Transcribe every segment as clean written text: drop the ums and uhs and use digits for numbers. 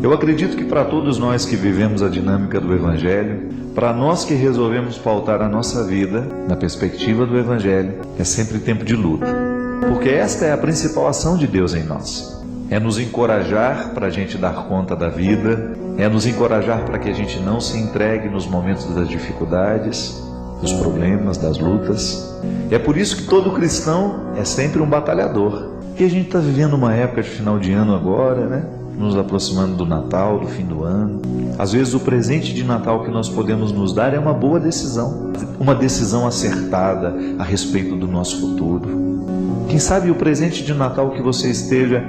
Eu acredito que para todos nós que vivemos a dinâmica do Evangelho, para nós que resolvemos pautar a nossa vida na perspectiva do Evangelho, é sempre tempo de luta. Porque esta é a principal ação de Deus em nós. É nos encorajar para a gente dar conta da vida, é nos encorajar para que a gente não se entregue nos momentos das dificuldades, dos problemas, das lutas. E é por isso que todo cristão é sempre um batalhador. E a gente está vivendo uma época de final de ano agora, né? Nos aproximando do Natal, do fim do ano. Às vezes o presente de Natal que nós podemos nos dar é uma boa decisão, uma decisão acertada a respeito do nosso futuro. Quem sabe o presente de Natal que você esteja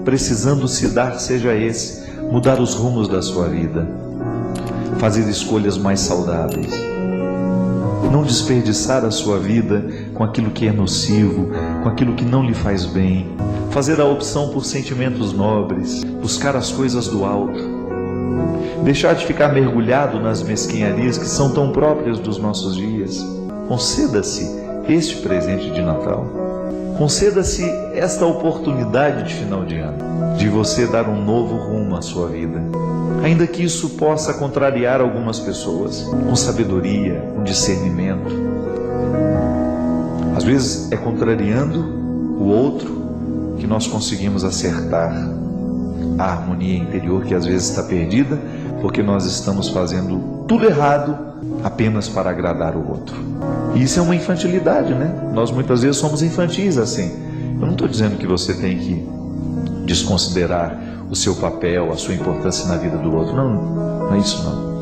precisando se dar seja esse: mudar os rumos da sua vida, fazer escolhas mais saudáveis, não desperdiçar a sua vida com aquilo que é nocivo, com aquilo que não lhe faz bem, fazer a opção por sentimentos nobres, buscar as coisas do alto, deixar de ficar mergulhado nas mesquinharias que são tão próprias dos nossos dias. Conceda-se este presente de Natal, conceda-se esta oportunidade de final de ano, de você dar um novo rumo à sua vida, ainda que isso possa contrariar algumas pessoas, com sabedoria, com discernimento. Às vezes é contrariando o outro que nós conseguimos acertar a harmonia interior que às vezes está perdida, porque nós estamos fazendo tudo errado apenas para agradar o outro. E isso é uma infantilidade, né? Nós muitas vezes somos infantis assim. Eu não estou dizendo que você tem que desconsiderar o seu papel, a sua importância na vida do outro. Não é isso não.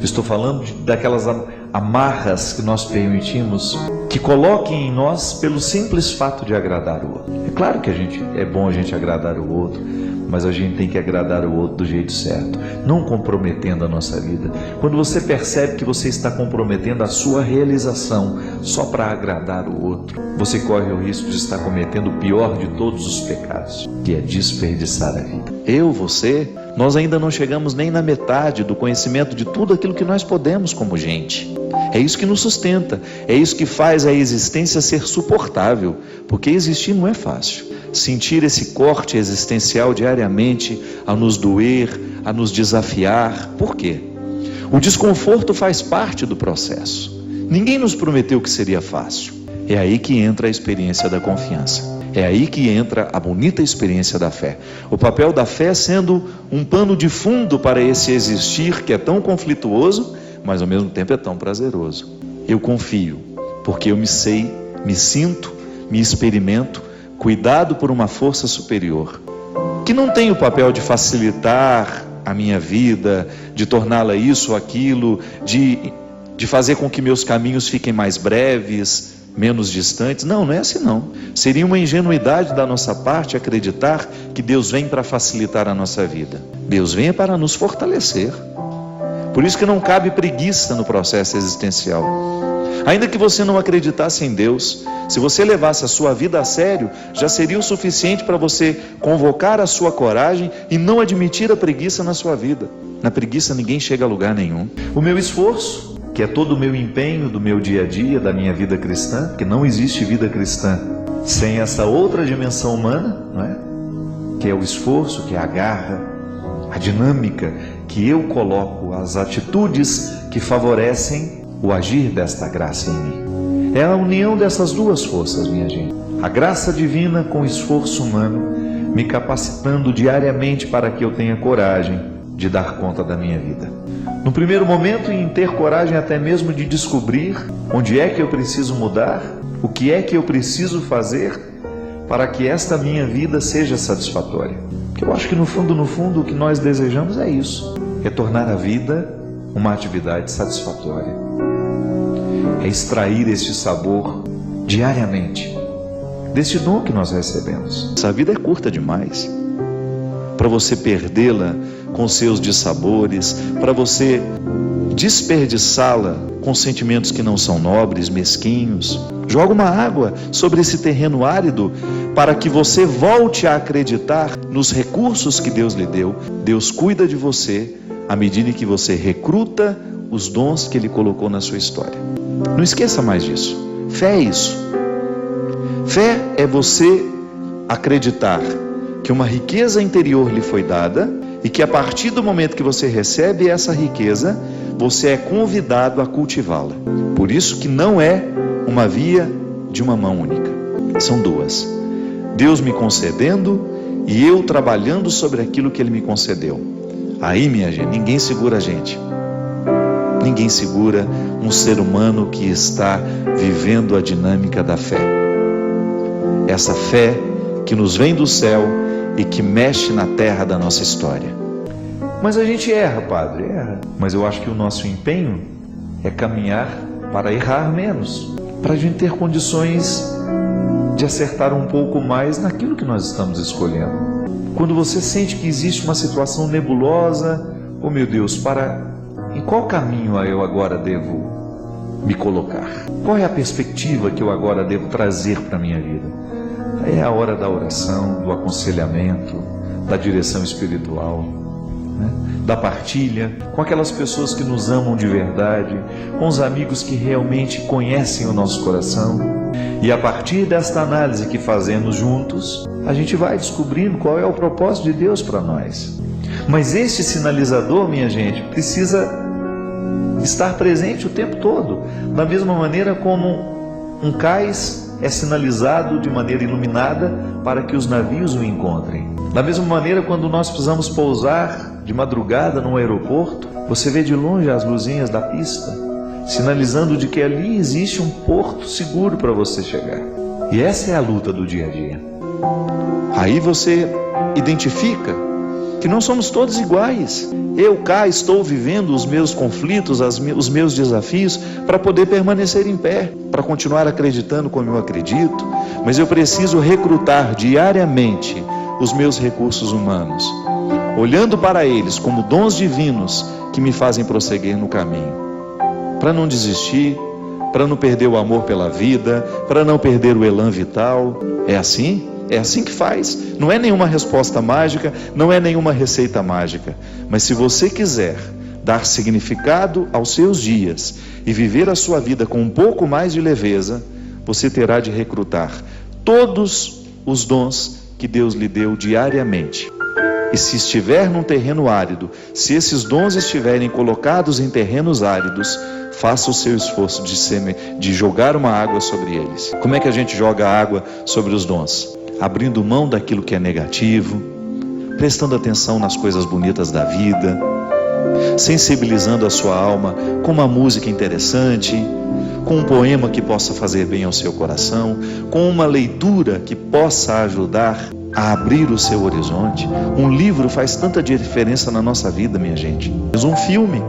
Estou falando daquelas amarras que nós permitimos que coloquem em nós pelo simples fato de agradar o outro. É claro que é bom a gente agradar o outro, mas a gente tem que agradar o outro do jeito certo, não comprometendo a nossa vida. Quando você percebe que você está comprometendo a sua realização só para agradar o outro, você corre o risco de estar cometendo o pior de todos os pecados, que é desperdiçar a vida. Você, nós ainda não chegamos nem na metade do conhecimento de tudo aquilo que nós podemos como gente. É isso que nos sustenta, é isso que faz a existência ser suportável, porque existir não é fácil. Sentir esse corte existencial diariamente, a nos doer, a nos desafiar. Por quê? O desconforto faz parte do processo. Ninguém nos prometeu que seria fácil. É aí que entra a experiência da confiança. É aí que entra a bonita experiência da fé. O papel da fé sendo um pano de fundo para esse existir que é tão conflituoso, mas ao mesmo tempo é tão prazeroso. Eu confio, porque eu me sinto, me experimento, cuidado por uma força superior, que não tem o papel de facilitar a minha vida, de torná-la isso ou aquilo, de fazer com que meus caminhos fiquem mais breves, menos distantes. Não é assim não. Seria uma ingenuidade da nossa parte acreditar que Deus vem para facilitar a nossa vida. Deus vem para nos fortalecer. Por isso que não cabe preguiça no processo existencial. Ainda que você não acreditasse em Deus, se você levasse a sua vida a sério, já seria o suficiente para você convocar a sua coragem e não admitir a preguiça na sua vida. Na preguiça ninguém chega a lugar nenhum. O meu esforço, que é todo o meu empenho do meu dia a dia, da minha vida cristã, porque não existe vida cristã sem essa outra dimensão humana, não é? Que é o esforço, que é a garra, a dinâmica que eu coloco, as atitudes que favorecem o agir desta graça em mim. É a união dessas duas forças, minha gente. A graça divina com o esforço humano, me capacitando diariamente para que eu tenha coragem de dar conta da minha vida. No primeiro momento, em ter coragem até mesmo de descobrir onde é que eu preciso mudar, o que é que eu preciso fazer para que esta minha vida seja satisfatória. Porque eu acho que no fundo, o que nós desejamos é isso, é tornar a vida uma atividade satisfatória. É extrair este sabor diariamente deste dom que nós recebemos. Essa vida é curta demais para você perdê-la com seus dissabores, para você desperdiçá-la com sentimentos que não são nobres, mesquinhos. Joga uma água sobre esse terreno árido para que você volte a acreditar nos recursos que Deus lhe deu. Deus cuida de você à medida que você recruta os dons que Ele colocou na sua história. Não esqueça mais disso. Fé é isso. Fé é você acreditar que uma riqueza interior lhe foi dada e que a partir do momento que você recebe essa riqueza, você é convidado a cultivá-la. Por isso que não é uma via de uma mão única, são duas. Deus me concedendo e eu trabalhando sobre aquilo que Ele me concedeu. Aí, minha gente, ninguém segura a gente. Ninguém segura um ser humano que está vivendo a dinâmica da fé. Essa fé que nos vem do céu e que mexe na terra da nossa história. Mas a gente erra, padre, erra. Mas eu acho que o nosso empenho é caminhar para errar menos, para a gente ter condições de acertar um pouco mais naquilo que nós estamos escolhendo. Quando você sente que existe uma situação nebulosa, oh meu Deus, em qual caminho eu agora devo me colocar? Qual é a perspectiva que eu agora devo trazer para a minha vida? É a hora da oração, do aconselhamento, da direção espiritual, né? Da partilha, com aquelas pessoas que nos amam de verdade, com os amigos que realmente conhecem o nosso coração. E a partir desta análise que fazemos juntos, a gente vai descobrindo qual é o propósito de Deus para nós. Mas este sinalizador, minha gente, precisa estar presente o tempo todo, da mesma maneira como um cais é sinalizado de maneira iluminada para que os navios o encontrem. Da mesma maneira, quando nós precisamos pousar de madrugada num aeroporto, você vê de longe as luzinhas da pista, sinalizando de que ali existe um porto seguro para você chegar. E essa é a luta do dia a dia. Aí você identifica que não somos todos iguais. Eu cá estou vivendo os meus conflitos, os meus desafios para poder permanecer em pé, para continuar acreditando como eu acredito, mas eu preciso recrutar diariamente os meus recursos humanos, olhando para eles como dons divinos que me fazem prosseguir no caminho, para não desistir, para não perder o amor pela vida, para não perder o elan vital. É assim? É assim que faz. Não é nenhuma resposta mágica, não é nenhuma receita mágica. Mas se você quiser dar significado aos seus dias e viver a sua vida com um pouco mais de leveza, você terá de recrutar todos os dons que Deus lhe deu diariamente. E se estiver num terreno árido, se esses dons estiverem colocados em terrenos áridos, faça o seu esforço de jogar uma água sobre eles. Como é que a gente joga água sobre os dons? Abrindo mão daquilo que é negativo, prestando atenção nas coisas bonitas da vida, sensibilizando a sua alma com uma música interessante, com um poema que possa fazer bem ao seu coração, com uma leitura que possa ajudar a abrir o seu horizonte. Um livro faz tanta diferença na nossa vida, minha gente. Mas um filme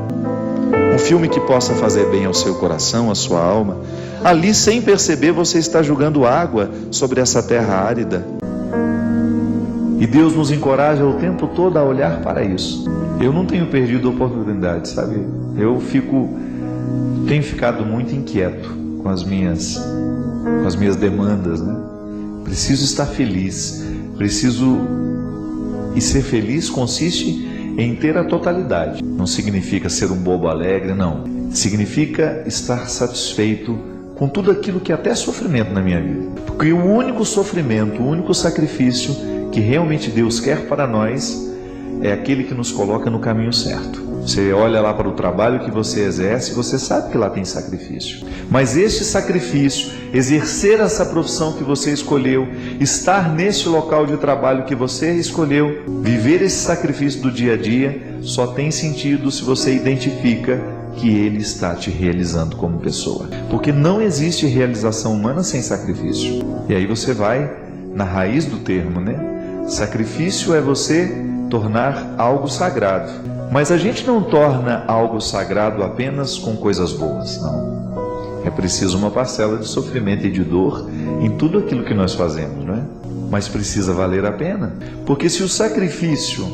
que possa fazer bem ao seu coração, à sua alma. Ali, sem perceber, você está jogando água sobre essa terra árida. E Deus nos encoraja o tempo todo a olhar para isso. Eu não tenho perdido a oportunidade, sabe? Tenho ficado muito inquieto com as minhas demandas, né? Preciso estar feliz. E ser feliz consiste em ter a totalidade. Não significa ser um bobo alegre, não. Significa estar satisfeito com tudo aquilo que é até sofrimento na minha vida. Porque o único sofrimento, o único sacrifício que realmente Deus quer para nós é aquele que nos coloca no caminho certo. Você olha lá para o trabalho que você exerce, você sabe que lá tem sacrifício. Mas este sacrifício, exercer essa profissão que você escolheu, estar neste local de trabalho que você escolheu, viver esse sacrifício do dia a dia, só tem sentido se você identifica que Ele está te realizando como pessoa. Porque não existe realização humana sem sacrifício. E aí você vai na raiz do termo, né? Sacrifício é você tornar algo sagrado. Mas a gente não torna algo sagrado apenas com coisas boas, não. É preciso uma parcela de sofrimento e de dor em tudo aquilo que nós fazemos, não é? Mas precisa valer a pena. Porque se o sacrifício,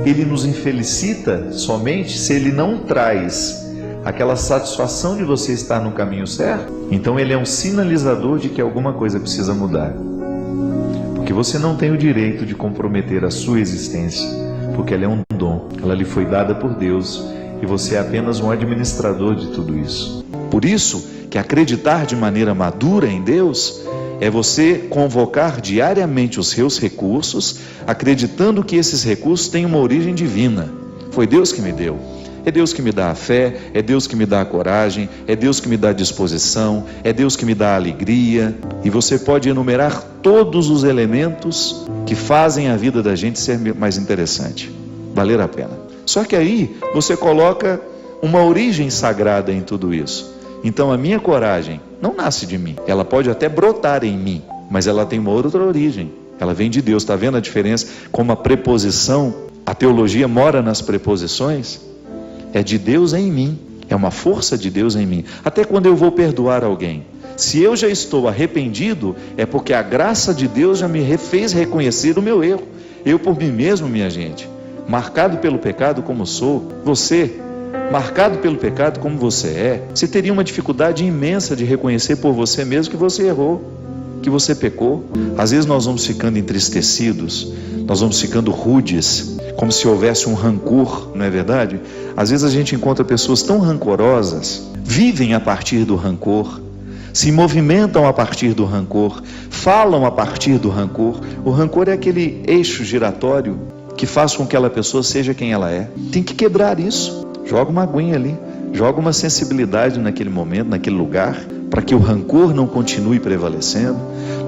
ele nos infelicita somente se ele não traz aquela satisfação de você estar no caminho certo, então ele é um sinalizador de que alguma coisa precisa mudar. Porque você não tem o direito de comprometer a sua existência, porque ela é um dom, ela lhe foi dada por Deus e você é apenas um administrador de tudo isso. Por isso que acreditar de maneira madura em Deus é você convocar diariamente os seus recursos, acreditando que esses recursos têm uma origem divina. Foi Deus que me deu. É Deus que me dá a fé, é Deus que me dá a coragem, é Deus que me dá a disposição, é Deus que me dá a alegria. E você pode enumerar todos os elementos que fazem a vida da gente ser mais interessante, valer a pena. Só que aí você coloca uma origem sagrada em tudo isso. Então a minha coragem não nasce de mim, ela pode até brotar em mim, mas ela tem uma outra origem, ela vem de Deus. Está vendo a diferença? Como a preposição, a teologia mora nas preposições? É de Deus em mim, é uma força de Deus em mim. Até quando eu vou perdoar alguém, se eu já estou arrependido, é porque a graça de Deus já me fez reconhecer o meu erro. Eu por mim mesmo, minha gente, marcado pelo pecado como sou, você, marcado pelo pecado como você teria uma dificuldade imensa de reconhecer por você mesmo que você errou, que você pecou. Às vezes nós vamos ficando entristecidos, nós vamos ficando rudes, como se houvesse um rancor, não é verdade? Às vezes a gente encontra pessoas tão rancorosas, vivem a partir do rancor, se movimentam a partir do rancor, falam a partir do rancor. O rancor é aquele eixo giratório que faz com que aquela pessoa seja quem ela é. Tem que quebrar isso. Joga uma aguinha ali, joga uma sensibilidade naquele momento, naquele lugar, para que o rancor não continue prevalecendo,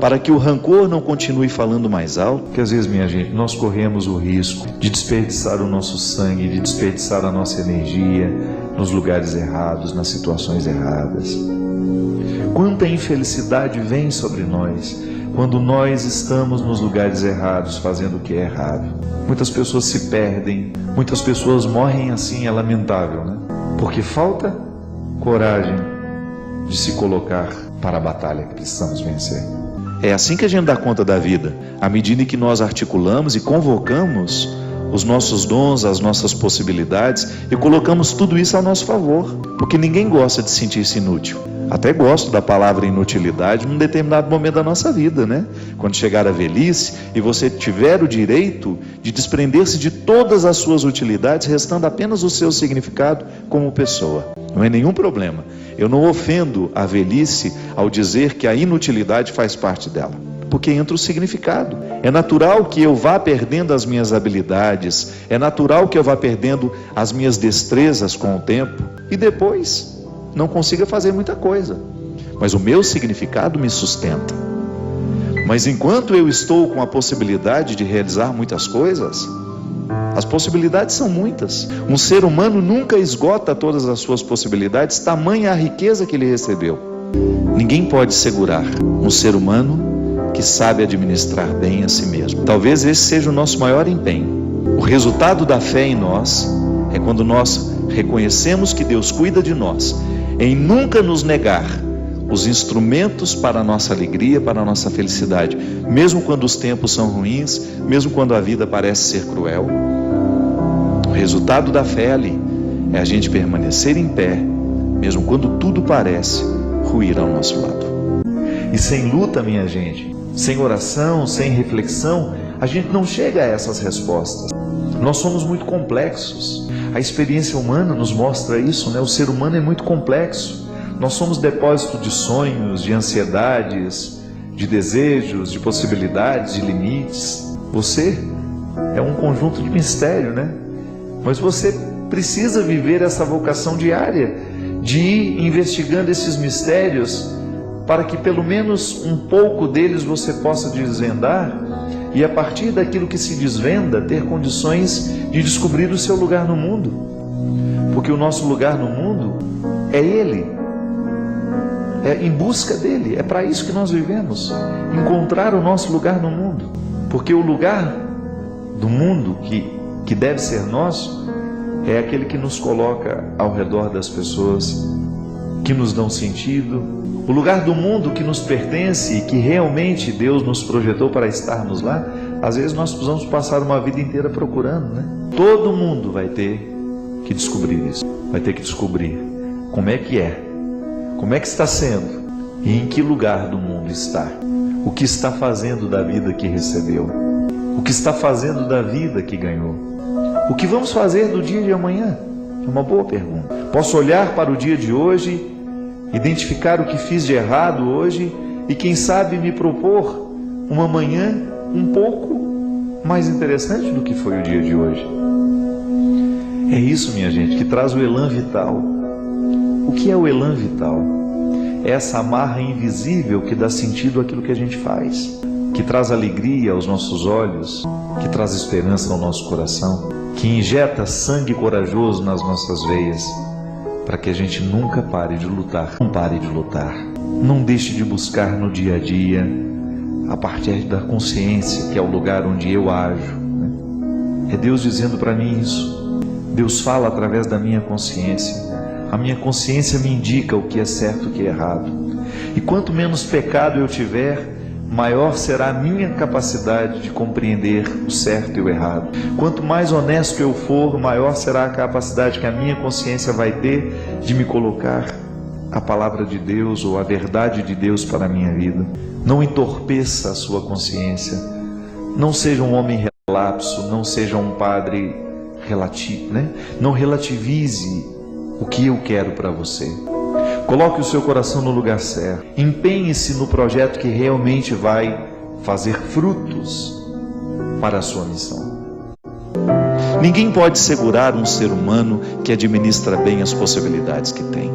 para que o rancor não continue falando mais alto. Porque às vezes, minha gente, nós corremos o risco de desperdiçar o nosso sangue, de desperdiçar a nossa energia nos lugares errados, nas situações erradas. Quanta infelicidade vem sobre nós quando nós estamos nos lugares errados, fazendo o que é errado. Muitas pessoas se perdem, muitas pessoas morrem assim, é lamentável, né? Porque falta coragem de se colocar para a batalha que precisamos vencer. É assim que a gente dá conta da vida, à medida em que nós articulamos e convocamos os nossos dons, as nossas possibilidades e colocamos tudo isso a nosso favor, porque ninguém gosta de sentir-se inútil. Até gosto da palavra inutilidade num determinado momento da nossa vida, né? Quando chegar a velhice e você tiver o direito de desprender-se de todas as suas utilidades, restando apenas o seu significado como pessoa. Não é nenhum problema. Eu não ofendo a velhice ao dizer que a inutilidade faz parte dela, porque entra o significado. É natural que eu vá perdendo as minhas habilidades, é natural que eu vá perdendo as minhas destrezas com o tempo e depois não consiga fazer muita coisa, mas o meu significado me sustenta. Mas enquanto eu estou com a possibilidade de realizar muitas coisas, as possibilidades são muitas. Um ser humano nunca esgota todas as suas possibilidades, tamanha a riqueza que ele recebeu. Ninguém pode segurar um ser humano que sabe administrar bem a si mesmo. Talvez esse seja o nosso maior empenho. O resultado da fé em nós é quando nós reconhecemos que Deus cuida de nós, em nunca nos negar os instrumentos para a nossa alegria, para a nossa felicidade, mesmo quando os tempos são ruins, mesmo quando a vida parece ser cruel. O resultado da fé ali é a gente permanecer em pé, mesmo quando tudo parece ruir ao nosso lado. E sem luta, minha gente, sem oração, sem reflexão, a gente não chega a essas respostas. Nós somos muito complexos. A experiência humana nos mostra isso, né? O ser humano é muito complexo. Nós somos depósito de sonhos, de ansiedades, de desejos, de possibilidades, de limites. Você é um conjunto de mistério, né? Mas você precisa viver essa vocação diária de ir investigando esses mistérios para que pelo menos um pouco deles você possa desvendar e a partir daquilo que se desvenda ter condições de descobrir o seu lugar no mundo. Porque o nosso lugar no mundo é Ele, é em busca dele, é para isso que nós vivemos, encontrar o nosso lugar no mundo. Porque o lugar do mundo que deve ser nosso é aquele que nos coloca ao redor das pessoas que nos dão sentido. O lugar do mundo que nos pertence e que realmente Deus nos projetou para estarmos lá, às vezes nós precisamos passar uma vida inteira procurando, né? Todo mundo vai ter que descobrir isso, vai ter que descobrir como é, como é que está sendo e em que lugar do mundo está, o que está fazendo da vida que recebeu, o que está fazendo da vida que ganhou, o que vamos fazer do dia de amanhã. É uma boa pergunta. Posso olhar para o dia de hoje, identificar o que fiz de errado hoje e quem sabe me propor uma manhã um pouco mais interessante do que foi o dia de hoje. É isso, minha gente, que traz o elan vital. O que é o elan vital? É essa amarra invisível que dá sentido àquilo que a gente faz, que traz alegria aos nossos olhos, que traz esperança ao nosso coração, que injeta sangue corajoso nas nossas veias, para que a gente nunca pare de lutar. Não pare de lutar. Não deixe de buscar no dia a dia, a partir da consciência, que é o lugar onde eu ajo. É Deus dizendo para mim isso. Deus fala através da minha consciência. A minha consciência me indica o que é certo e o que é errado. E quanto menos pecado eu tiver, maior será a minha capacidade de compreender o certo e o errado. Quanto mais honesto eu for, maior será a capacidade que a minha consciência vai ter de me colocar a palavra de Deus ou a verdade de Deus para a minha vida. Não entorpeça a sua consciência. Não seja um homem relapso, não seja um padre relativo, né? Não relativize o que eu quero para você. Coloque o seu coração no lugar certo. Empenhe-se no projeto que realmente vai fazer frutos para a sua missão. Ninguém pode segurar um ser humano que administra bem as possibilidades que tem.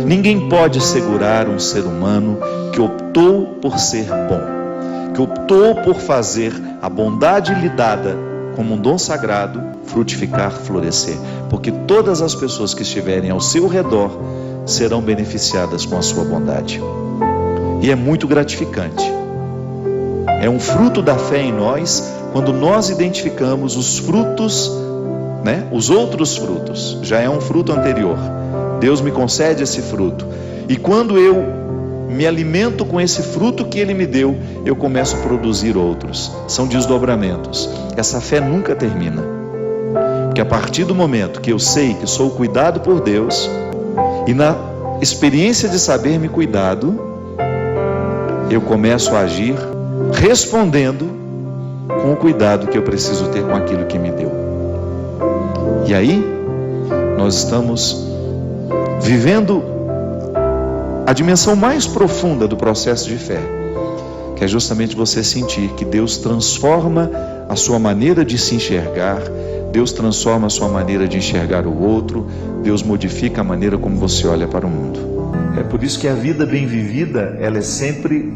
Ninguém pode segurar um ser humano que optou por ser bom, que optou por fazer a bondade lhe dada como um dom sagrado frutificar, florescer, porque todas as pessoas que estiverem ao seu redor serão beneficiadas com a sua bondade. E é muito gratificante. É um fruto da fé em nós, quando nós identificamos os frutos, né? Os outros frutos. Já é um fruto anterior. Deus me concede esse fruto. E quando eu me alimento com esse fruto que Ele me deu, eu começo a produzir outros. São desdobramentos. Essa fé nunca termina. Porque a partir do momento que eu sei que sou cuidado por Deus, e na experiência de saber me cuidado, eu começo a agir respondendo com o cuidado que eu preciso ter com aquilo que me deu. E aí, nós estamos vivendo a dimensão mais profunda do processo de fé, que é justamente você sentir que Deus transforma a sua maneira de se enxergar, Deus transforma a sua maneira de enxergar o outro, Deus modifica a maneira como você olha para o mundo. É por isso que a vida bem vivida, ela é sempre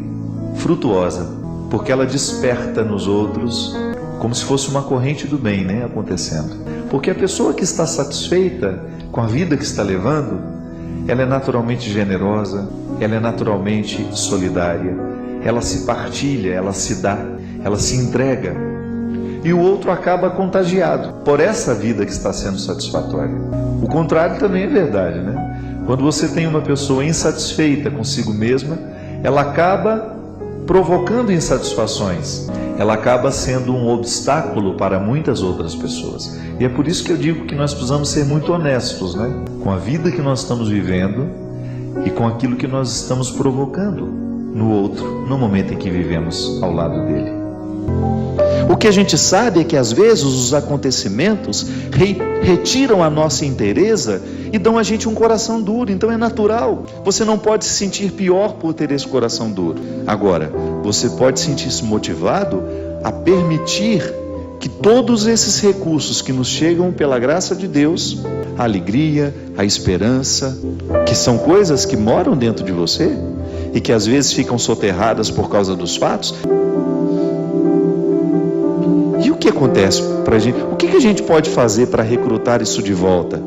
frutuosa, porque ela desperta nos outros como se fosse uma corrente do bem, né, acontecendo. Porque a pessoa que está satisfeita com a vida que está levando, ela é naturalmente generosa, ela é naturalmente solidária, ela se partilha, ela se dá, ela se entrega. E o outro acaba contagiado por essa vida que está sendo satisfatória. O contrário também é verdade, né? Quando você tem uma pessoa insatisfeita consigo mesma, ela acaba provocando insatisfações. Ela acaba sendo um obstáculo para muitas outras pessoas. E é por isso que eu digo que nós precisamos ser muito honestos, né? Com a vida que nós estamos vivendo e com aquilo que nós estamos provocando no outro, no momento em que vivemos ao lado dele. O que a gente sabe é que às vezes os acontecimentos retiram a nossa inteireza e dão a gente um coração duro, então é natural. Você não pode se sentir pior por ter esse coração duro. Agora, você pode sentir-se motivado a permitir que todos esses recursos que nos chegam pela graça de Deus, a alegria, a esperança, que são coisas que moram dentro de você e que às vezes ficam soterradas por causa dos fatos. E o que acontece para a gente? O que a gente pode fazer para recrutar isso de volta?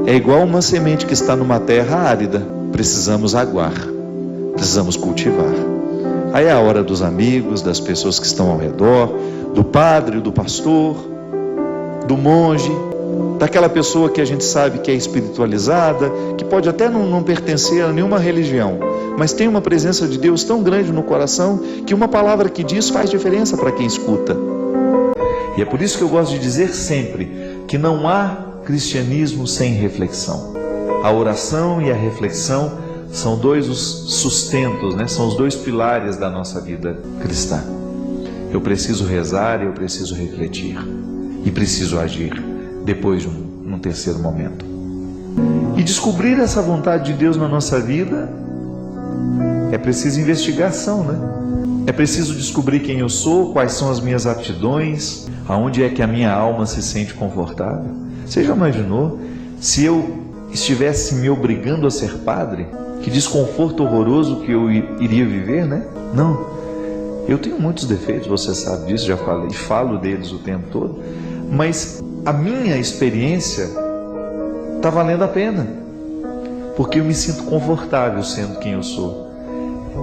É igual uma semente que está numa terra árida. Precisamos aguar, precisamos cultivar. Aí é a hora dos amigos, das pessoas que estão ao redor, do padre, do pastor, do monge, daquela pessoa que a gente sabe que é espiritualizada, que pode até não pertencer a nenhuma religião, mas tem uma presença de Deus tão grande no coração que uma palavra que diz faz diferença para quem escuta. E é por isso que eu gosto de dizer sempre que não há cristianismo sem reflexão. A oração e a reflexão são dois os sustentos, né? São os dois pilares da nossa vida cristã. Eu preciso rezar e eu preciso refletir. E preciso agir depois num terceiro momento. E descobrir essa vontade de Deus na nossa vida É preciso investigação, né? É preciso descobrir quem eu sou, quais são as minhas aptidões, aonde é que a minha alma se sente confortável. Você já imaginou se eu estivesse me obrigando a ser padre? Que desconforto horroroso que eu iria viver, né? Não. Eu tenho muitos defeitos, você sabe disso, já falei, falo deles o tempo todo, mas a minha experiência está valendo a pena, porque eu me sinto confortável sendo quem eu sou.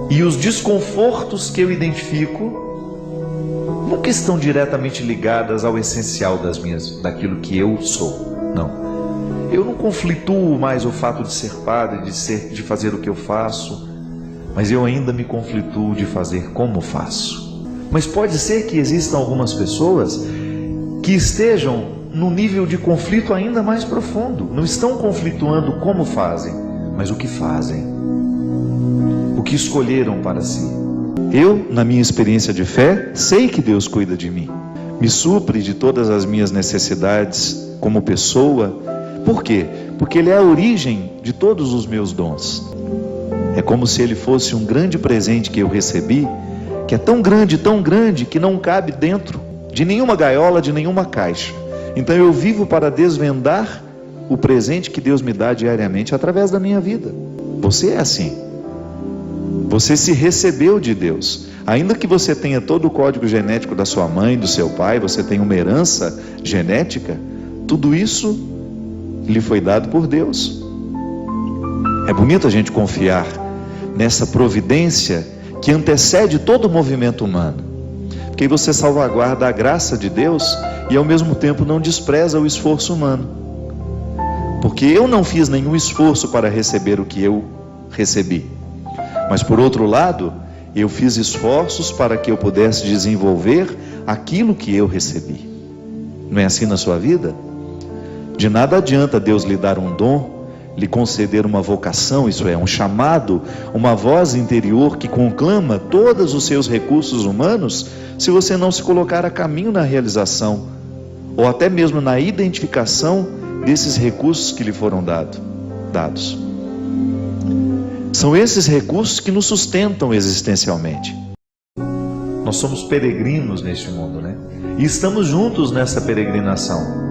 E os desconfortos que eu identifico nunca estão diretamente ligadas ao essencial daquilo que eu sou. Não. Eu não conflituo mais o fato de ser padre, de fazer o que eu faço, mas eu ainda me conflituo de fazer como faço. Mas pode ser que existam algumas pessoas que estejam num nível de conflito ainda mais profundo. Não estão conflituando como fazem, mas o que fazem, o que escolheram para si. Eu, na minha experiência de fé, sei que Deus cuida de mim, me supre de todas as minhas necessidades como pessoa. Por quê? Porque Ele é a origem de todos os meus dons. É como se Ele fosse um grande presente que eu recebi, que é tão grande, que não cabe dentro de nenhuma gaiola, de nenhuma caixa. Então eu vivo para desvendar o presente que Deus me dá diariamente através da minha vida. Você é assim. Você se recebeu de Deus. Ainda que você tenha todo o código genético da sua mãe, do seu pai, você tem uma herança genética, tudo isso lhe foi dado por Deus. É bonito a gente confiar nessa providência que antecede todo o movimento humano, porque aí você salvaguarda a graça de Deus e ao mesmo tempo não despreza o esforço humano, porque eu não fiz nenhum esforço para receber o que eu recebi, mas por outro lado, eu fiz esforços para que eu pudesse desenvolver aquilo que eu recebi. Não é assim na sua vida? De nada adianta Deus lhe dar um dom, lhe conceder uma vocação, isso é, um chamado, uma voz interior que conclama todos os seus recursos humanos, se você não se colocar a caminho na realização, ou até mesmo na identificação desses recursos que lhe foram dados. São esses recursos que nos sustentam existencialmente. Nós somos peregrinos neste mundo, né? E estamos juntos nessa peregrinação.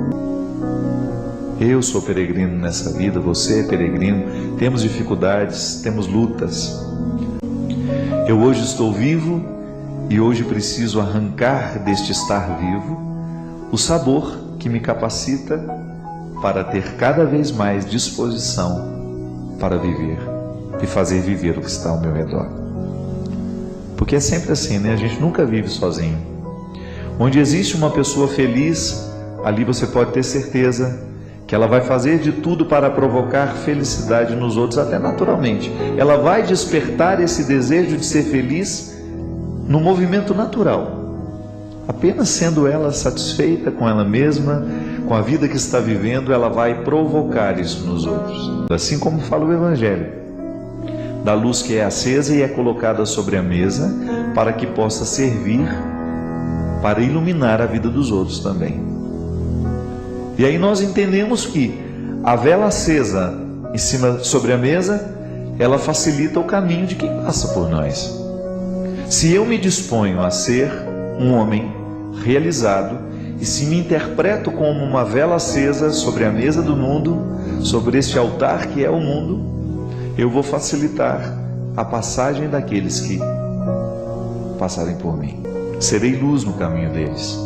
Eu sou peregrino nessa vida, você é peregrino, temos dificuldades, temos lutas. Eu hoje estou vivo e hoje preciso arrancar deste estar vivo o sabor que me capacita para ter cada vez mais disposição para viver e fazer viver o que está ao meu redor. Porque é sempre assim, né? A gente nunca vive sozinho. Onde existe uma pessoa feliz, ali você pode ter certeza que ela vai fazer de tudo para provocar felicidade nos outros, até naturalmente. Ela vai despertar esse desejo de ser feliz no movimento natural, apenas sendo ela satisfeita com ela mesma, com a vida que está vivendo, ela vai provocar isso nos outros. Assim como fala o Evangelho, da luz que é acesa e é colocada sobre a mesa, para que possa servir para iluminar a vida dos outros também. E aí nós entendemos que a vela acesa sobre a mesa, ela facilita o caminho de quem passa por nós. Se eu me disponho a ser um homem realizado, e se me interpreto como uma vela acesa sobre a mesa do mundo, sobre este altar que é o mundo, eu vou facilitar a passagem daqueles que passarem por mim. Serei luz no caminho deles.